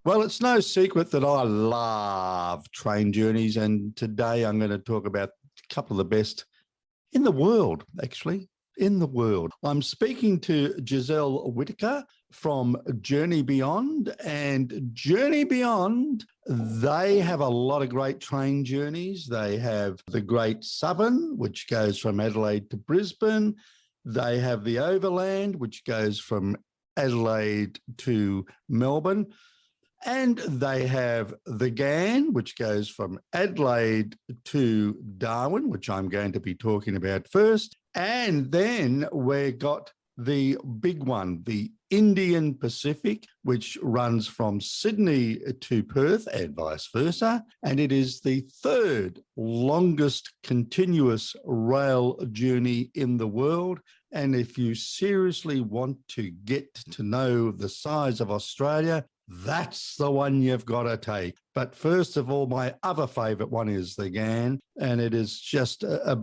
Well, it's no secret that I love train journeys, and today I'm going to talk about a couple of the best in the world, actually, in the world. I'm speaking to Giselle Whiteaker from Journey Beyond, and Journey Beyond, they have a lot of great train journeys. They have the Great Southern, which goes from Adelaide to Brisbane. They have the Overland, which goes from Adelaide to Melbourne. And they have the Ghan, which goes from Adelaide to Darwin, which I'm going to be talking about first. And then we've got the big one, the Indian Pacific, which runs from Sydney to Perth and vice versa. And it is the third longest continuous rail journey in the world. And if you seriously want to get to know the size of Australia, that's the one you've got to take. But first of all, my other favourite one is the Ghan, and it is just a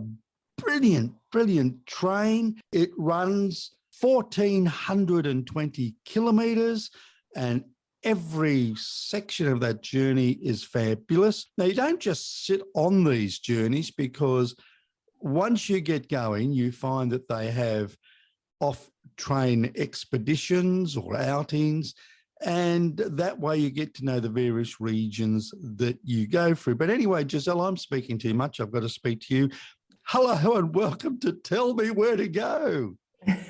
brilliant, brilliant train. It runs 1,420 kilometres, and every section of that journey is fabulous. Now, you don't just sit on these journeys, because once you get going, you find that they have off-train expeditions or outings, and that way you get to know the various regions that you go through. But anyway, Giselle, I'm speaking too much. I've got to speak to you. Hello and welcome to Tell Me Where to Go.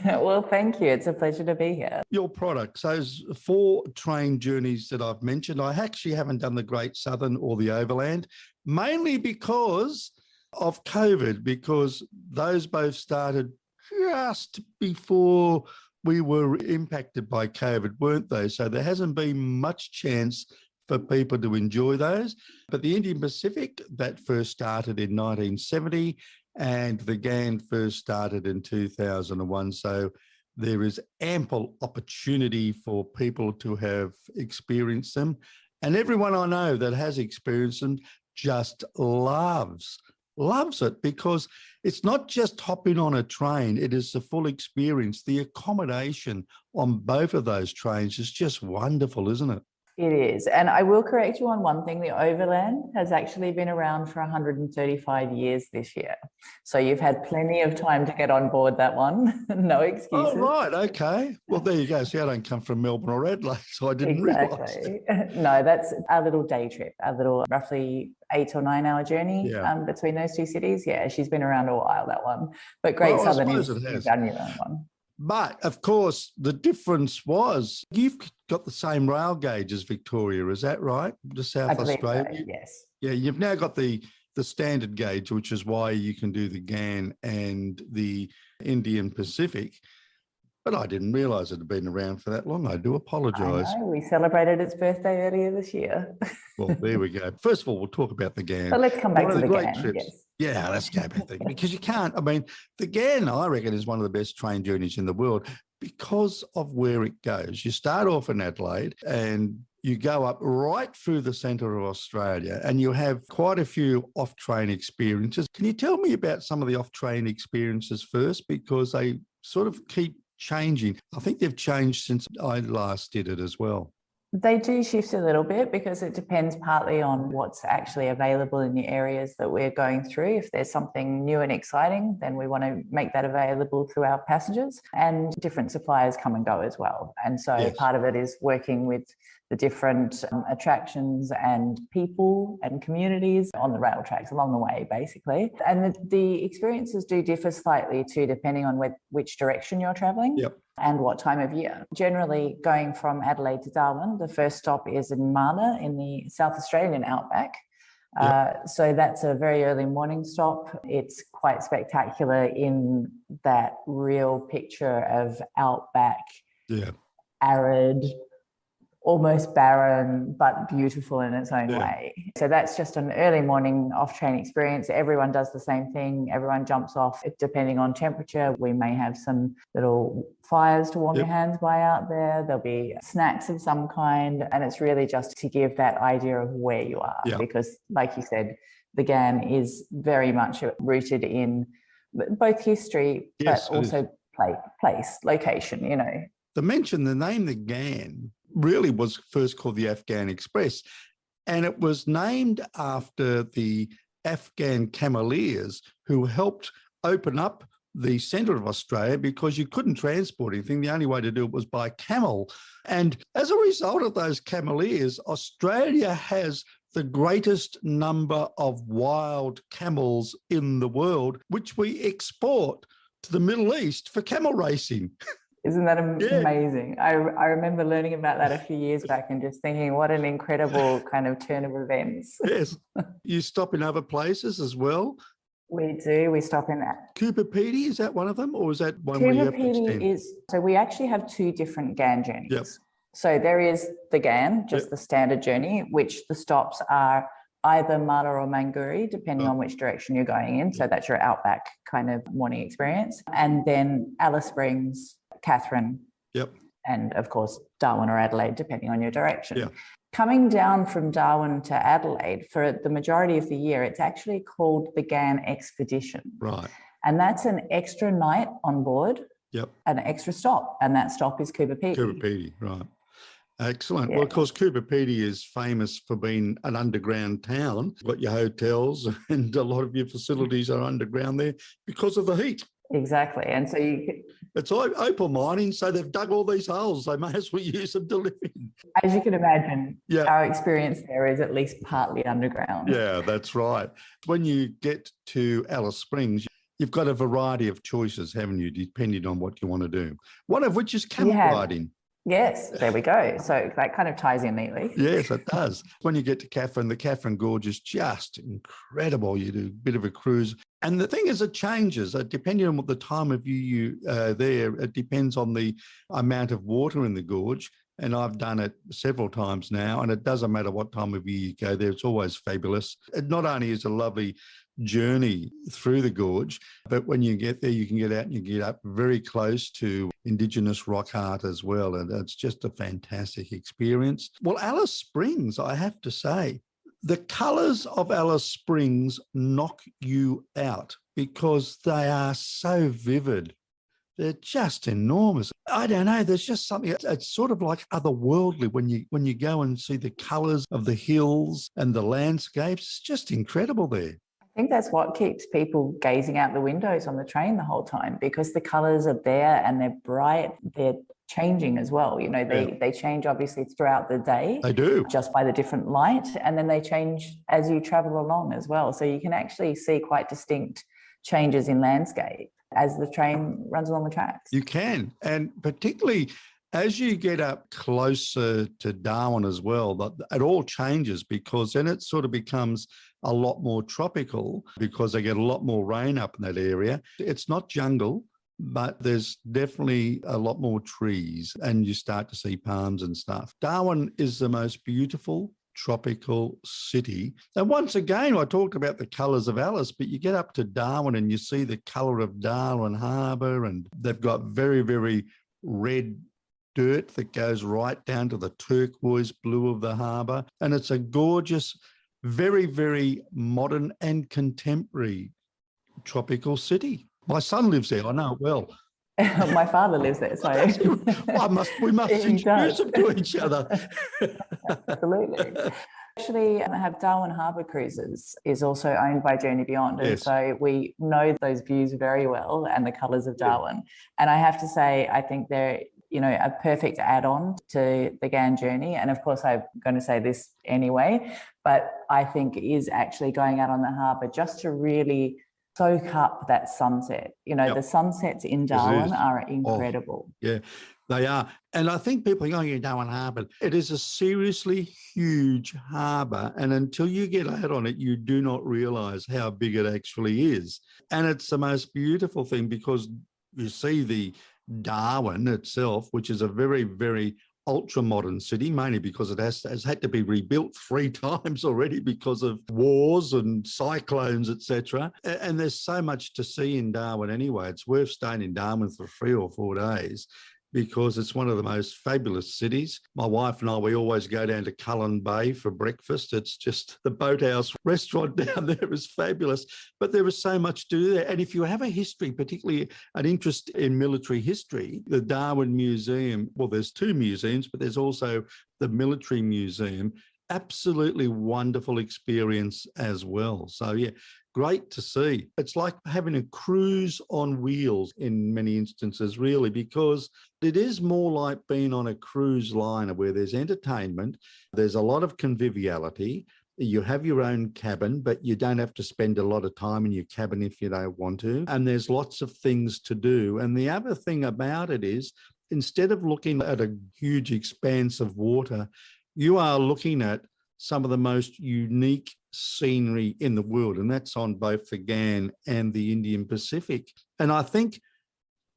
Well, thank you. It's a pleasure to be here. Your products, those 4 train journeys that I've mentioned, I actually haven't done the Great Southern or the Overland, mainly because of COVID, because those both started just before we were impacted by COVID, weren't they? So there hasn't been much chance for people to enjoy those. But the Indian Pacific, that first started in 1970, and the Ghan first started in 2001. So there is ample opportunity for people to have experienced them. And everyone I know that has experienced them just loves it, because it's not just hopping on a train, it is the full experience. The accommodation on both of those trains is just wonderful, isn't it? It is. And I will correct you on one thing. The Overland has actually been around for 135 years this year. So you've had plenty of time to get on board that one. No excuses. Oh, right. Okay. Well, there you go. See, I don't come from Melbourne or Adelaide, so I didn't realise. No, that's our little day trip, our little roughly 8 or 9 hour journey between those two cities. Yeah, she's been around a while, that one. But Great Southern is a genuine one. But, of course, the difference was you've got the same rail gauge as Victoria, is that right? The South Australia? So, yes. Yeah, you've now got the standard gauge, which is why you can do the Ghan and the Indian Pacific. But I didn't realise it had been around for that long. I do apologise. We celebrated its birthday earlier this year. Well, there we go. First of all, we'll talk about the Ghan. So let's come back to the Ghan. Yes. Yeah, let's go back there, because you can't. I mean, the Ghan, I reckon, is one of the best train journeys in the world because of where it goes. You start off in Adelaide and you go up right through the centre of Australia, and you have quite a few off-train experiences. Can you tell me about some of the off-train experiences first, because they sort of keep changing? I think they've changed since I last did it as well. They do shift a little bit, because it depends partly on what's actually available in the areas that we're going through. If there's something new and exciting, then we want to make that available to our passengers, and different suppliers come and go as well. And so part of it is working with the different attractions and people and communities on the rail tracks along the way, basically. And the experiences do differ slightly too, depending on which direction you're travelling and what time of year. Generally, going from Adelaide to Darwin, the first stop is in Mana in the South Australian outback. So that's a very early morning stop. It's quite spectacular in that real picture of outback, arid, almost barren, but beautiful in its own way. So that's just an early morning off-train experience. Everyone does the same thing. Everyone jumps off. Depending on temperature, we may have some little fires to warm your hands by out there. There'll be snacks of some kind. And it's really just to give that idea of where you are. Because, like you said, the Ghan is very much rooted in both history, but also place, location, you know. To mention the name, the Ghan, really was first called the Afghan Express. And it was named after the Afghan cameleers who helped open up the centre of Australia because you couldn't transport anything. The only way to do it was by camel. And as a result of those cameleers, Australia has the greatest number of wild camels in the world, which we export to the Middle East for camel racing. Isn't that amazing? I remember learning about that a few years back and just thinking, what an incredible kind of turn of events. Yes. You stop in other places as well. We do. We stop in that. Cooper Pedy, is that one of them, or is that one where you have to extend? is, so we actually have two different Ghan journeys. Yep. So there is the Ghan, just the standard journey, which the stops are either Mala or Manguri, depending on which direction you're going in. So that's your outback kind of morning experience. And then Alice Springs, Catherine, and of course Darwin or Adelaide, depending on your direction. Yeah. Coming down from Darwin to Adelaide, for the majority of the year, it's actually called the Ghan Expedition. Right. And that's an extra night on board, an extra stop, and that stop is Cooper Pedy. Cooper Pedy, right. Excellent. Yeah. Well, of course, Cooper Pedy is famous for being an underground town. You've got your hotels and a lot of your facilities are underground there because of the heat. Exactly. And so it's opal mining, so they've dug all these holes. They may as well use them to live in. As you can imagine, our experience there is at least partly underground. Yeah, that's right. When you get to Alice Springs, you've got a variety of choices, haven't you, depending on what you want to do. One of which is camel riding. Yes, there we go. So that kind of ties in neatly. Yes, it does. When you get to Catherine, the Catherine Gorge is just incredible. You do a bit of a cruise. And the thing is, it changes. Depending on what the time of year you there, it depends on the amount of water in the gorge. And I've done it several times now, and it doesn't matter what time of year you go there. It's always fabulous. It not only is a lovely journey through the gorge, but when you get there, you can get out and you get up very close to Indigenous rock art as well. And it's just a fantastic experience. Well, Alice Springs, I have to say, the colours of Alice Springs knock you out because they are so vivid. They're just enormous. I don't know. There's just something. It's sort of like otherworldly when you go and see the colours of the hills and the landscapes. It's just incredible there. I think that's what keeps people gazing out the windows on the train the whole time, because the colours are there and they're bright. They're changing as well. You know, they change obviously throughout the day. They do. Just by the different light, and then they change as you travel along as well. So you can actually see quite distinct changes in landscape as the train runs along the tracks. You can, and particularly as you get up closer to Darwin as well, it all changes, because then it sort of becomes a lot more tropical because they get a lot more rain up in that area. It's not jungle, but there's definitely a lot more trees and you start to see palms and stuff. Darwin is the most beautiful tropical city. And once again, I talked about the colours of Alice, but you get up to Darwin and you see the colour of Darwin Harbour, and they've got very, very red dirt that goes right down to the turquoise blue of the harbour. And it's a gorgeous, very, very modern and contemporary tropical city. My son lives there. I know it well. My father lives there, so we must introduce them to each other. Absolutely. Actually, I have Darwin Harbour Cruises is also owned by Journey Beyond, and so we know those views very well and the colours of Darwin. And I have to say, I think they're a perfect add-on to the Ghan journey. And of course, I'm going to say this anyway, but I think is actually going out on the harbour just to really soak up that sunset. The sunsets in Darwin are incredible. Yeah, they are. And I think people are going to Darwin Harbour. It is a seriously huge harbour. And until you get out on it, you do not realise how big it actually is. And it's the most beautiful thing, because you see the Darwin itself, which is a very, very ultra-modern city, mainly because it has had to be rebuilt 3 times already because of wars and cyclones, etc. And there's so much to see in Darwin anyway. It's worth staying in Darwin for 3 or 4 days. because it's one of the most fabulous cities. My wife and I, we always go down to Cullen Bay for breakfast. It's just the Boathouse restaurant down there is fabulous, but there is so much to do there. And if you have a history, particularly an interest in military history, the Darwin Museum, well, there's two museums, but there's also the Military Museum. Absolutely wonderful experience as well. So yeah, great to see. It's like having a cruise on wheels in many instances, really, because it is more like being on a cruise liner where there's entertainment, there's a lot of conviviality. You have your own cabin, but you don't have to spend a lot of time in your cabin if you don't want to. And there's lots of things to do. And the other thing about it is, instead of looking at a huge expanse of water, you are looking at some of the most unique scenery in the world, and that's on both the Ghan and the Indian Pacific. And I think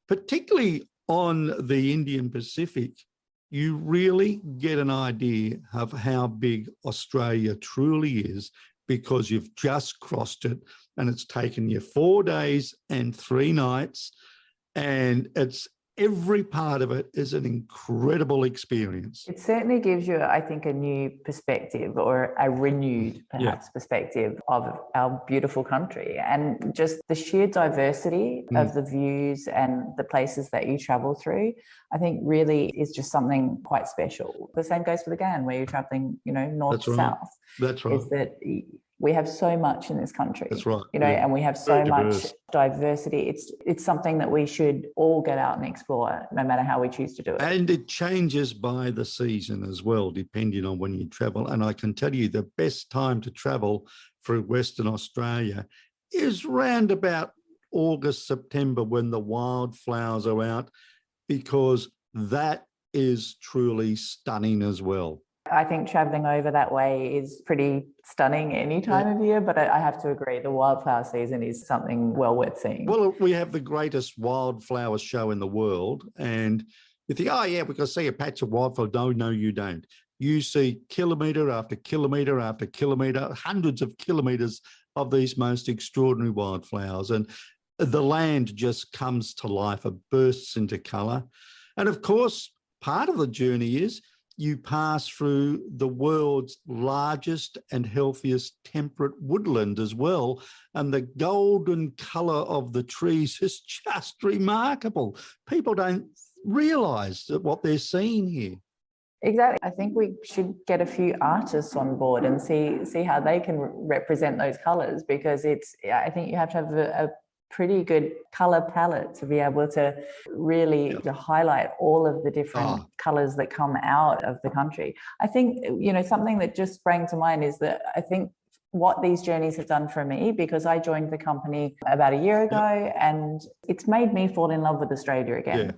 particularly on the Indian Pacific, you really get an idea of how big Australia truly is, because you've just crossed it and it's taken you 4 days and 3 nights, and it's every part of it is an incredible experience. It certainly gives you, I think, a new perspective, or a renewed, perhaps, perspective of our beautiful country, and just the sheer diversity of the views and the places that you travel through, I think really is just something quite special. The same goes for the Ghan, where you're traveling, north to south. That's right. Is that we have so much in this country. That's right. And we have so much diversity. It's something that we should all get out and explore, no matter how we choose to do it. And it changes by the season as well, depending on when you travel. And I can tell you the best time to travel through Western Australia is round about August, September, when the wildflowers are out, because that is truly stunning as well. I think traveling over that way is pretty stunning any time of year, but I have to agree, the wildflower season is something well worth seeing. Well, we have the greatest wildflower show in the world, and you think, oh yeah, we can see a patch of wildflower. No, you don't. You see kilometre after kilometre after kilometre, hundreds of kilometres of these most extraordinary wildflowers, and the land just comes to life. It bursts into colour. And of course, part of the journey is you pass through the world's largest and healthiest temperate woodland as well. And the golden colour of the trees is just remarkable. People don't realise what they're seeing here. Exactly. I think we should get a few artists on board and see how they can represent those colours, because I think you have to have a pretty good color palette to be able to really to highlight all of the different colors that come out of the country. I think, something that just sprang to mind is that I think what these journeys have done for me, because I joined the company about a year ago, and it's made me fall in love with Australia again. Yeah.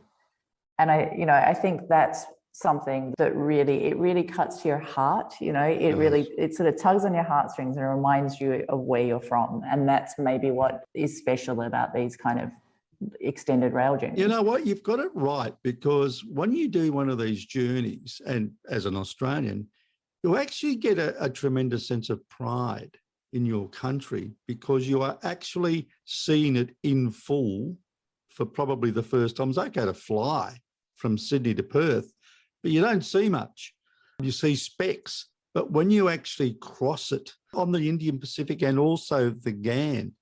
And I think that's something that really cuts to your heart. It sort of tugs on your heartstrings and reminds you of where you're from. And that's maybe what is special about these kind of extended rail journeys. You know what? You've got it right, because when you do one of these journeys, and as an Australian, you actually get a tremendous sense of pride in your country, because you are actually seeing it in full for probably the first time. It's okay to fly from Sydney to Perth, but you don't see much. You see specks. But when you actually cross it on the Indian Pacific and also the Ghan,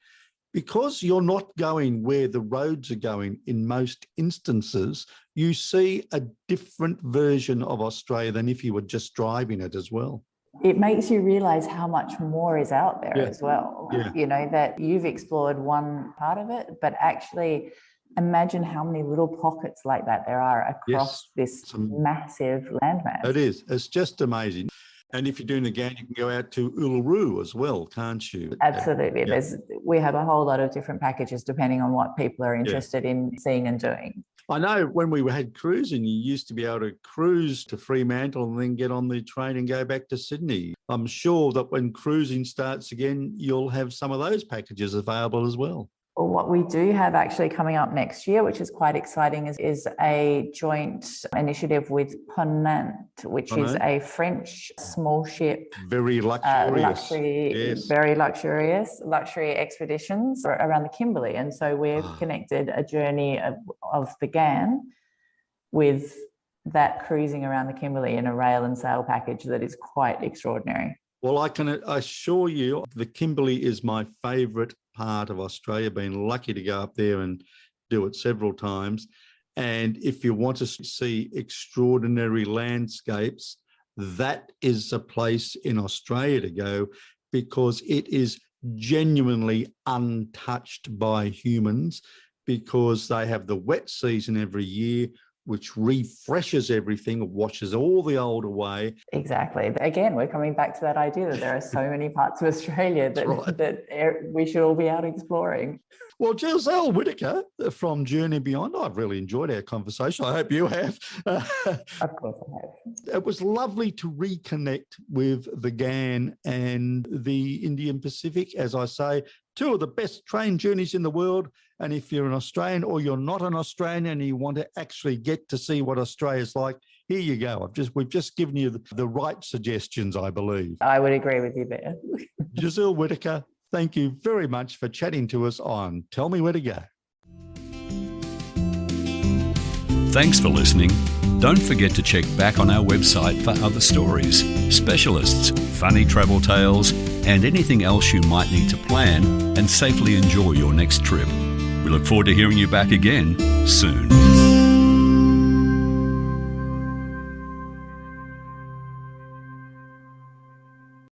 because you're not going where the roads are going in most instances, you see a different version of Australia than if you were just driving it as well. It makes you realise how much more is out there as well. Yeah. That you've explored one part of it, but actually imagine how many little pockets like that there are across this massive landmass. It is. It's just amazing. And if you're doing the Ghan, you can go out to Uluru as well, can't you? Absolutely. We have a whole lot of different packages depending on what people are interested in seeing and doing. I know when we had cruising, you used to be able to cruise to Fremantle and then get on the train and go back to Sydney. I'm sure that when cruising starts again, you'll have some of those packages available as well. Well, what we do have actually coming up next year, which is quite exciting, is a joint initiative with Ponant, which is a French small ship. Very luxurious. Very luxurious luxury expeditions around the Kimberley. And so we've connected a journey of the Ghan with that cruising around the Kimberley in a rail and sail package that is quite extraordinary. Well, I can assure you the Kimberley is my favourite part of Australia. Been lucky to go up there and do it several times. And if you want to see extraordinary landscapes, that is a place in Australia to go, because it is genuinely untouched by humans, because they have the wet season every year, which refreshes everything, washes all the old away. Exactly. Again, we're coming back to that idea that there are so many parts of Australia that we should all be out exploring. Well, Giselle Whiteaker from Journey Beyond, I've really enjoyed our conversation. I hope you have. Of course I have. It was lovely to reconnect with the Ghan and the Indian Pacific. As I say, two of the best train journeys in the world. And if you're an Australian or you're not an Australian and you want to actually get to see what Australia's like, here you go. We've just given you the right suggestions, I believe. I would agree with you there. Giselle Whiteaker, thank you very much for chatting to us on Tell Me Where to Go. Thanks for listening. Don't forget to check back on our website for other stories, specialists, funny travel tales, and anything else you might need to plan and safely enjoy your next trip. We look forward to hearing you back again soon.